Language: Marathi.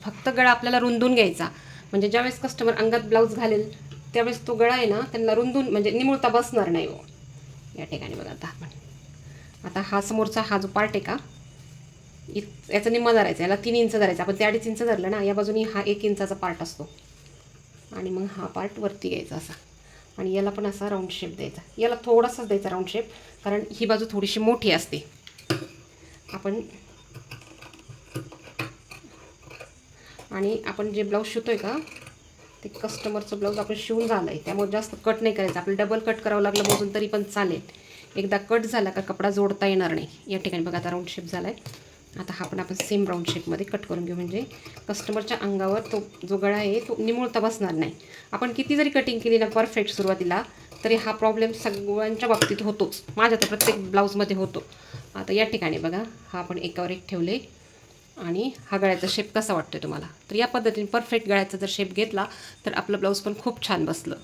फक्त गळा आपल्याला रुंदून घ्यायचा, म्हणजे ज्यावेळेस कस्टमर अंगात ब्लाऊज घालेल त्यावेळेस तो गळा आहे ना त्यांना रुंदून म्हणजे निमुळता बसणार नाही हो. या ठिकाणी बघा आता हा समोरचा हा जो पार्ट आहे का याचा निम्मा धरायचा, याला 3 इंच धरायचा. आपण ते 2.5 इंच धरलं ना, या बाजूनी हा 1 इंचाचा पार्ट असतो आणि मग हा पार्ट वरती घ्यायचा असा आणि याला पण असा राऊंड शेप द्यायचा. याला थोडासाच द्यायचा राऊंड शेप, कारण ही बाजू थोडीशी मोठी असते. आपण जे ब्लाऊज शिवतोय का ते कस्टमरचं ब्लाऊज आपण शिवून झालं आहे, त्यामुळे जास्त कट नाही करायचं. आपल्याला डबल कट करावं लागलं मोजून तरी पण चालेल. एकदा कट झाला का कपडा जोडता येणार नाही. या ठिकाणी बघा आता राऊंड शेप झाला आहे. आता हा पण आपण सेम राऊंड शेपमध्ये कट करून घेऊ, म्हणजे कस्टमरच्या अंगावर तो जो गळा आहे तो निमुळता बसणार नाही. आपण किती जरी कटिंग केली ना परफेक्ट सुरुवातीला, तरी हा प्रॉब्लेम सगळ्यांच्या बाबतीत होतोच. माझ्या तर प्रत्येक ब्लाऊजमध्ये होतो. आता या ठिकाणी बघा हा आपण एकावर एक ठेवले आणि हा गळ्याचा शेप कसा वाटतोय तुम्हाला. तर या पद्धतीने परफेक्ट गळ्याचा जर शेप घेतला तर आपलं ब्लाऊज पण खूप छान बसलं.